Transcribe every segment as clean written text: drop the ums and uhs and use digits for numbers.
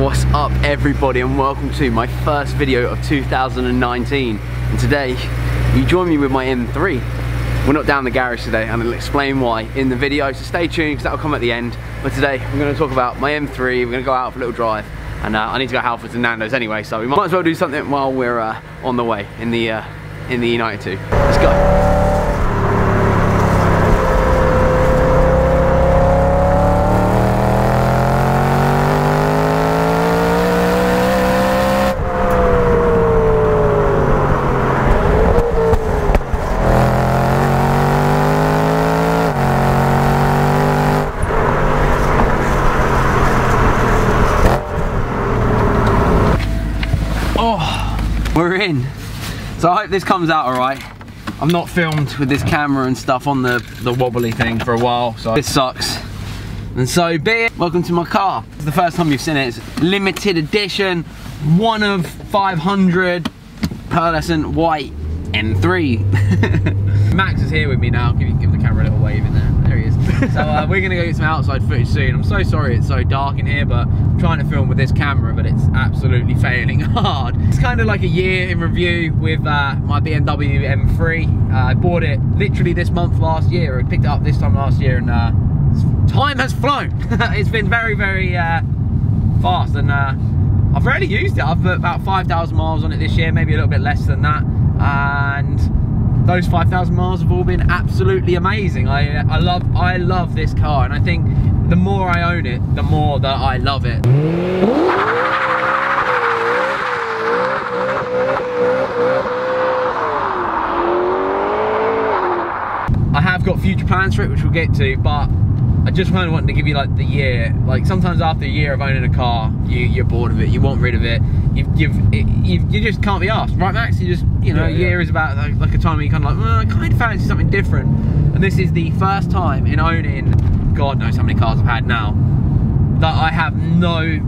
What's up everybody, and welcome to my first video of 2019. And today you join me with my M3. We're not down the garage today, and I'll explain why in the video, so stay tuned because that'll come at the end. But today I'm going to talk about my M3. We're going to go out for a little drive, and I need to go Halfords and Nando's anyway, so we might as well do something while we're on the way in the United 2. Let's go. We're in. So I hope this comes out alright. I'm not filmed with this camera and stuff on the wobbly thing for a while, so this sucks. And so be it. Welcome to my car. It's the first time you've seen it. It's limited edition, 1 of 500 pearlescent white M3. Max is here with me now. Give the camera a little wave in there. There he is. So we're gonna go get some outside footage soon. I'm so sorry it's so dark in here, but I'm trying to film with this camera, but it's absolutely failing hard. It's kind of like a year in review with my BMW M3. I bought it literally this month last year. I picked it up this time last year, and time has flown. It's been very, very fast, and I've rarely used it. I've put about 5,000 miles on it this year, maybe a little bit less than that, and those 5,000 miles have all been absolutely amazing. I love this car, and I think the more I own it, the more that I love it. I have got future plans for it, which we'll get to, but I just wanted to give you like the year. Like sometimes after a year of owning a car, you're bored of it, you want rid of it. You just can't be asked, right, Max? You just, you know, a year is about like a time where you kind of like, well, I kind of fancy something different. And this is the first time in owning, God knows how many cars I've had now, that I have no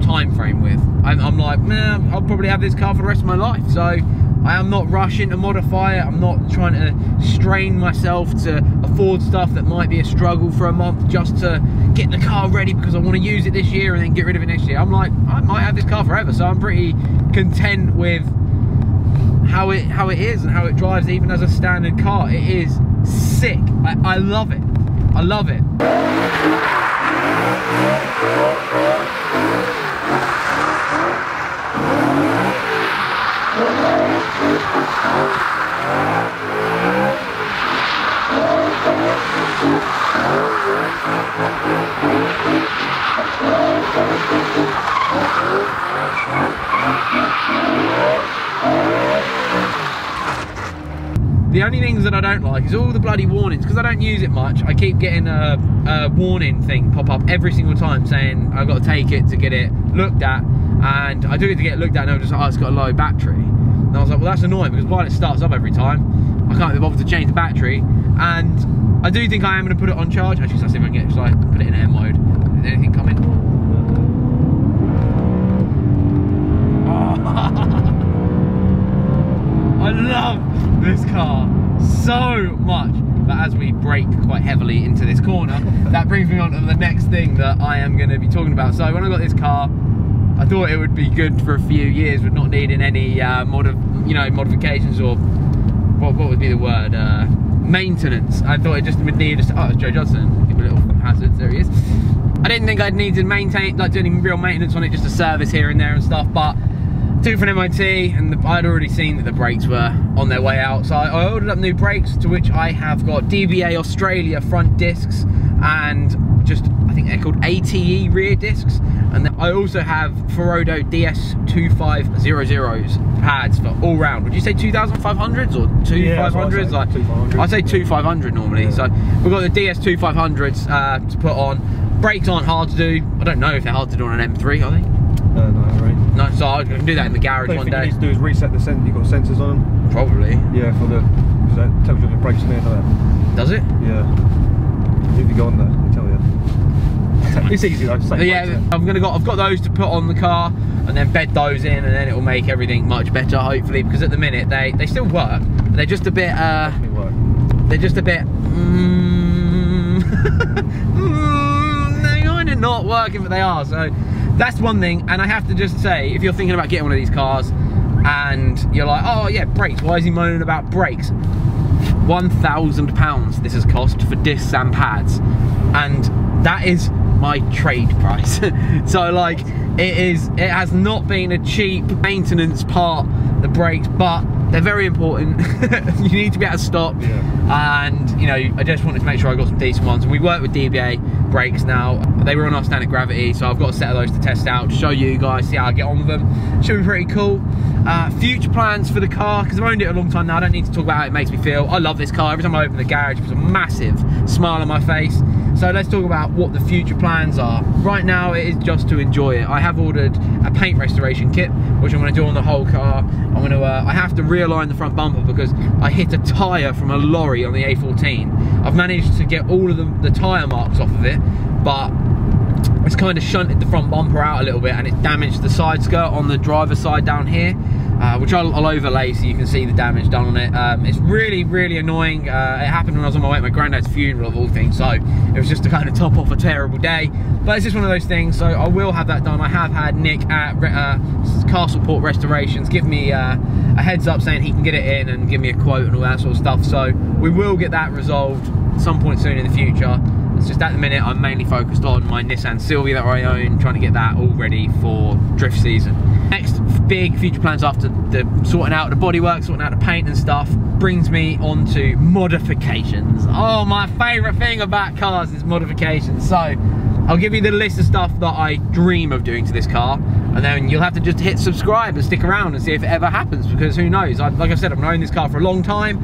time frame with. I'm like, man, I'll probably have this car for the rest of my life. So I am not rushing to modify it. I'm not trying to strain myself to afford stuff that might be a struggle for a month just to get the car ready because I want to use it this year and then get rid of it next year. I'm like, I might have this car forever, so I'm pretty content with how it is and how it drives even as a standard car. It is sick. I love it. I love it. The only things that I don't like is all the bloody warnings, because I don't use it much. I keep getting a warning thing pop up every single time saying I've got to take it to get it looked at, and I do get to get it looked at, and I'm just like, oh, it's got a low battery. And I was like, well, that's annoying, because while it starts up every time, I can't be bothered to change the battery. And I do think I am going to put it on charge. Actually, so I'll see if I can put it in air mode. Is anything coming? I love this car so much. But as we brake quite heavily into this corner, that brings me on to the next thing that I am going to be talking about. So when I got this car, I thought it would be good for a few years with not needing any modifications, or what would be the word, maintenance. I thought it just would need, oh, it's Joe Johnson, give a little hazard, there he is. I didn't think I'd need to maintain, like do any real maintenance on it, just a service here and there and stuff, but took for an MOT, and I'd already seen that the brakes were on their way out, so I ordered up new brakes, to which I have got DBA Australia front discs, and just, I think they're called ATE rear discs, and then I also have Ferodo DS2500s pads for all round. Would you say 2500s or 2500s? Like, I say 2500 normally. Yeah. So we've got the DS2500s to put on. Brakes aren't hard to do. I don't know if they're hard to do on an M3, are they? No, right. No, so I can do that in the garage one day. What you need to do is reset the sensor. You've got sensors on them. Probably. Yeah, because that tells you when the brakes are near that. Does it? Yeah. If you go on there, it'll tell you. It's easy though. Yeah, I've got those to put on the car, and then bed those in, and then it will make everything much better, hopefully. Because at the minute they still work. They're just a bit. They're just a bit. They're kind of not working, but they are. So that's one thing. And I have to just say, if you're thinking about getting one of these cars and you're like, oh yeah, brakes, why is he moaning about brakes? £1,000 this has cost for discs and pads, and that is my trade price. So like, it has not been a cheap maintenance part, the brakes, but they're very important. You need to be able to stop. Yeah. And you know, I just wanted to make sure I got some decent ones. We work with DBA brakes now. They were on our Standard Gravity, so I've got a set of those to test out, to show you guys, see how I get on with them. Should be pretty cool. Future plans for the car, because I've owned it a long time now, I don't need to talk about how it makes me feel. I love this car. Every time I open the garage, it puts a massive smile on my face. So let's talk about what the future plans are. Right now, it is just to enjoy it. I have ordered a paint restoration kit, which I'm going to do on the whole car. I'm going to, I have to realign the front bumper because I hit a tyre from a lorry on the A14. I've managed to get all of the tyre marks off of it, but it's kind of shunted the front bumper out a little bit, and it's damaged the side skirt on the driver's side down here, which I'll overlay so you can see the damage done on it. It's really, really annoying. It happened when I was on my way to my granddad's funeral of all things, so it was just to kind of top off a terrible day. But it's just one of those things, so I will have that done. I have had Nick at Castleport Restorations give me a heads up saying he can get it in and give me a quote and all that sort of stuff, so we will get that resolved some point soon in the future. It's just at the minute I'm mainly focused on my Nissan Silvia that I own, trying to get that all ready for drift season. Next big future plans after the sorting out the bodywork, sorting out the paint and stuff, brings me on to modifications. Oh, my favourite thing about cars is modifications. So I'll give you the list of stuff that I dream of doing to this car, and then you'll have to just hit subscribe and stick around and see if it ever happens, because who knows. Like I said, I've known this car for a long time.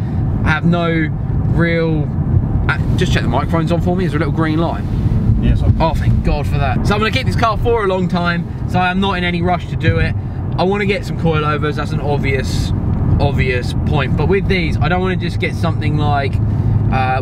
I have no real... Just check the microphone's on for me. Is there a little green light? Yes. Oh, thank God for that. So I'm going to keep this car for a long time, so I am not in any rush to do it. I want to get some coilovers. That's an obvious point. But with these, I don't want to just get something like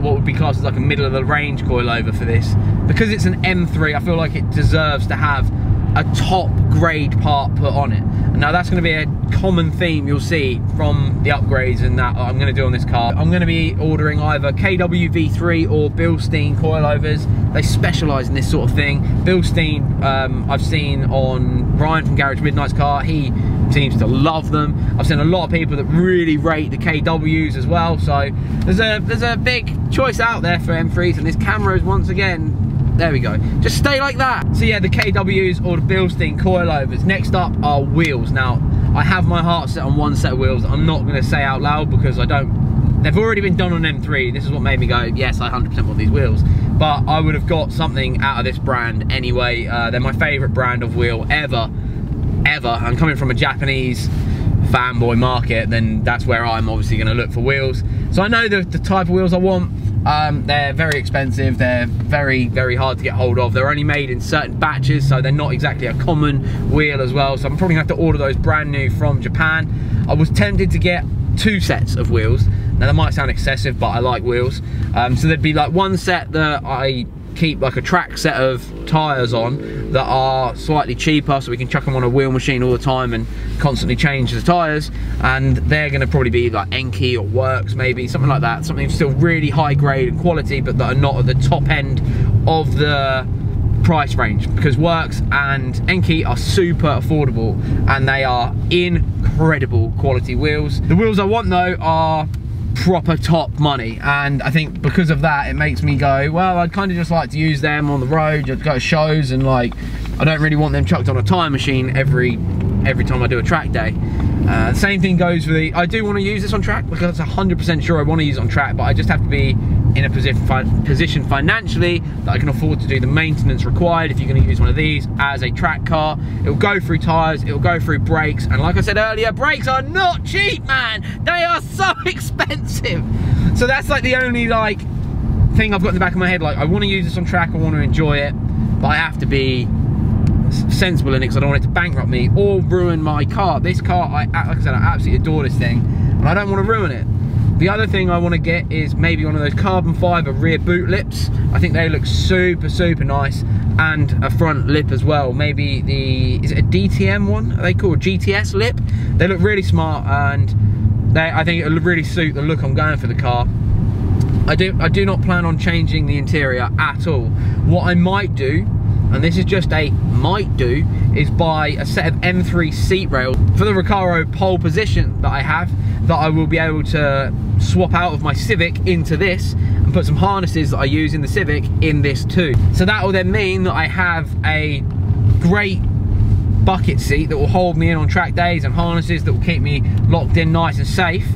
what would be classed as like a middle of the range coilover for this. Because it's an M3, I feel like it deserves to have a top grade part put on it. And now that's going to be a common theme you'll see from the upgrades and that I'm going to do on this car. I'm going to be ordering either KW V3 or Bilstein coilovers. They specialise in this sort of thing. Bilstein, I've seen on Ryan from Garage Midnight's car. He seems to love them. I've seen a lot of people that really rate the KWs as well. So there's a big choice out there for M3s, and this camera is once again. There we go. Just stay like that. So yeah, the KWs or the Bilstein coilovers. Next up are wheels. Now, I have my heart set on one set of wheels. I'm not going to say out loud because I don't... They've already been done on M3. This is what made me go, yes, I 100% want these wheels. But I would have got something out of this brand anyway. They're my favourite brand of wheel ever. And coming from a Japanese fanboy market, then that's where I'm obviously going to look for wheels. So I know the type of wheels I want. They're very expensive, they're very, very hard to get hold of. They're only made in certain batches, so they're not exactly a common wheel as well. So I'm probably gonna have to order those brand new from Japan. I was tempted to get 2 sets of wheels. Now that might sound excessive, but I like wheels. So there'd be like one set that I keep like a track set of tyres on that are slightly cheaper, so we can chuck them on a wheel machine all the time and constantly change the tyres, and they're going to probably be like Enkei or Works, maybe something like that, something still really high grade and quality, but that are not at the top end of the price range, because Works and Enkei are super affordable and they are incredible quality wheels. The wheels I want though are proper top money, and I think because of that it makes me go, well, I'd kind of just like to use them on the road, just go to shows, and like I don't really want them chucked on a tyre machine every time I do a track day. Same thing goes for the, I do want to use this on track because I'm 100% sure I want to use it on track, but I just have to be in a position financially that I can afford to do the maintenance required if you're going to use one of these as a track car. It'll go through tyres, it'll go through brakes, and like I said earlier, brakes are not cheap, man. They are so expensive. So that's like the only like thing I've got in the back of my head, like I want to use this on track, I want to enjoy it, but I have to be sensible in it because I don't want it to bankrupt me or ruin my car. This car, like I said, I absolutely adore this thing and I don't want to ruin it. The other thing I want to get is maybe one of those carbon fibre rear boot lips. I think they look super, super nice, and a front lip as well. Maybe the, is it a DTM one? Are they called GTS lip? They look really smart, and I think it'll really suit the look I'm going for the car. I do not plan on changing the interior at all. What I might do and this is just a might do, is buy a set of M3 seat rails for the Recaro pole position that I have, that I will be able to swap out of my Civic into this and put some harnesses that I use in the Civic in this too. So that will then mean that I have a great bucket seat that will hold me in on track days and harnesses that will keep me locked in nice and safe,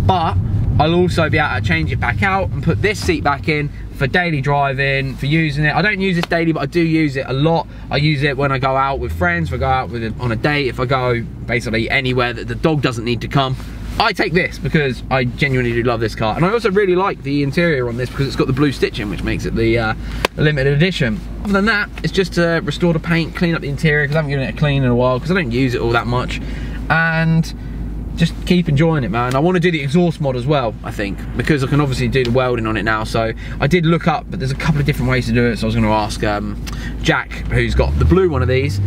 but I'll also be able to change it back out and put this seat back in for daily driving, for using it. I don't use this daily, but I do use it a lot. I use it when I go out with friends, if I go out with it on a date, if I go basically anywhere that the dog doesn't need to come. I take this because I genuinely do love this car, and I also really like the interior on this because it's got the blue stitching, which makes it the limited edition. Other than that, it's just to restore the paint, clean up the interior, because I haven't given it a clean in a while because I don't use it all that much, and just keep enjoying it, man. I want to do the exhaust mod as well, I think, because I can obviously do the welding on it now. So I did look up, but there's a couple of different ways to do it. So I was going to ask Jack, who's got the blue one of these,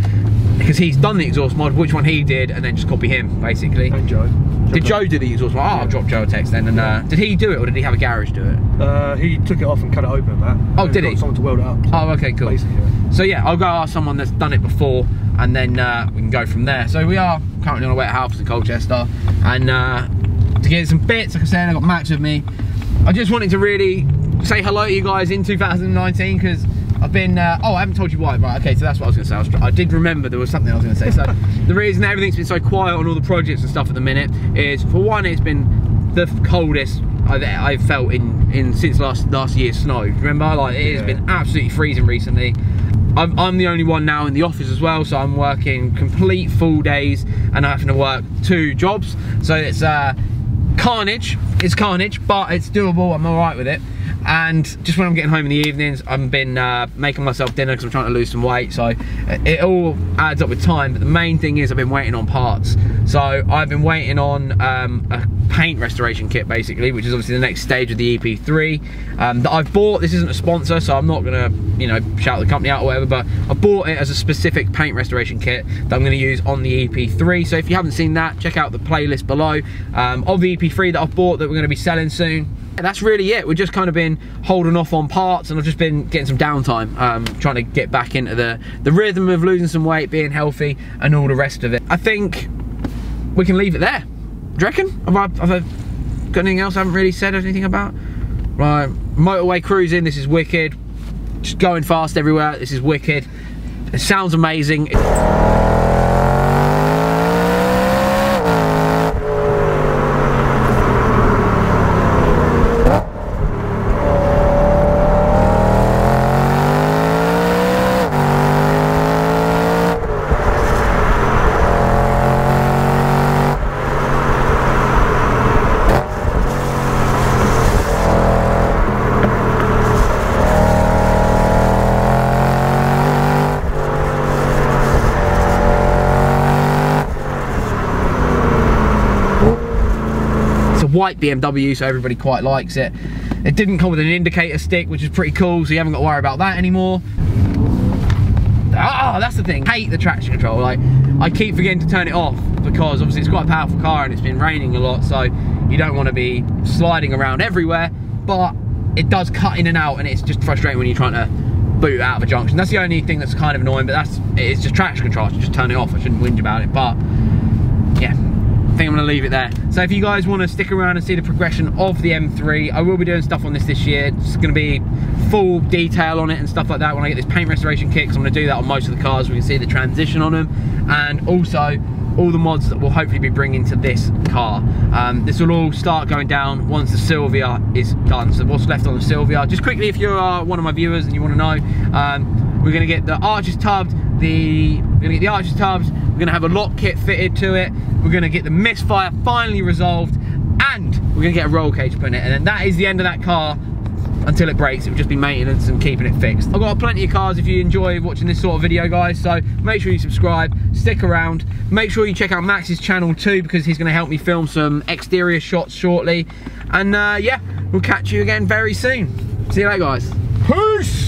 because he's done the exhaust mod, which one he did, and then just copy him, basically. And Joe. Did Joe do the exhaust mod? Oh, I'll drop Joe a text then. And did he do it, or did he have a garage do it? He took it off and cut it open, Matt. Oh, did he? Got someone to weld it up. So oh, okay, cool. Yeah. So yeah, I'll go ask someone that's done it before, and then we can go from there. So we are currently on a wet house in Colchester, and to get some bits, like I said, I got Max with me. I just wanted to really say hello to you guys in 2019, because I've been, oh, I haven't told you why, right, okay, so that's what I was going to say. I did remember there was something I was going to say. So the reason everything's been so quiet on all the projects and stuff at the minute is, for one, it's been the coldest I've felt in since last year's snow. Remember, like, it has been absolutely freezing recently. I'm the only one now in the office as well, so I'm working complete full days and having to work 2 jobs. So it's carnage. It's carnage, but it's doable. I'm all right with it. And just when I'm getting home in the evenings, I've been making myself dinner because I'm trying to lose some weight. So it all adds up with time. But the main thing is I've been waiting on parts. So I've been waiting on a paint restoration kit, basically, which is obviously the next stage of the EP3 that I've bought. This isn't a sponsor, so I'm not gonna, you know, shout the company out or whatever, but I bought it as a specific paint restoration kit that I'm gonna use on the EP3. So if you haven't seen that, check out the playlist below of the EP3 that I've bought that we're gonna be selling soon. And that's really it. We've just kind of been holding off on parts, and I've just been getting some downtime, trying to get back into the rhythm of losing some weight, being healthy, and all the rest of it. I think we can leave it there. Do you reckon? Have I got anything else I haven't really said anything about? Right, motorway cruising, this is wicked. Just going fast everywhere, this is wicked. It sounds amazing. White BMW, so everybody quite likes it. It didn't come with an indicator stick, which is pretty cool, so you haven't got to worry about that anymore. Ah, that's the thing. I hate the traction control. Like, I keep forgetting to turn it off because obviously it's quite a powerful car and it's been raining a lot, so you don't want to be sliding around everywhere, but it does cut in and out, and it's just frustrating when you're trying to boot out of a junction. That's the only thing that's kind of annoying, but it's just traction control. I should just turn it off. I shouldn't whinge about it, but yeah, I think I'm going to leave it there. So if you guys want to stick around and see the progression of the M3, I will be doing stuff on this year. It's going to be full detail on it and stuff like that when I get this paint restoration kit, because I'm going to do that on most of the cars. We can see the transition on them, and also all the mods that we'll hopefully be bringing to this car. This will all start going down once the Silvia is done. So what's left on the Silvia, just quickly, if you're one of my viewers and you want to know, we're going to get the arches tubbed, we're going to have a lock kit fitted to it, we're going to get the misfire finally resolved, and we're going to get a roll cage put in it, and then that is the end of that car until it breaks. It will just be maintenance and keeping it fixed. I've got plenty of cars if you enjoy watching this sort of video, guys, so make sure you subscribe, stick around, make sure you check out Max's channel too, because he's going to help me film some exterior shots shortly, and yeah, we'll catch you again very soon. See you later, guys. Peace!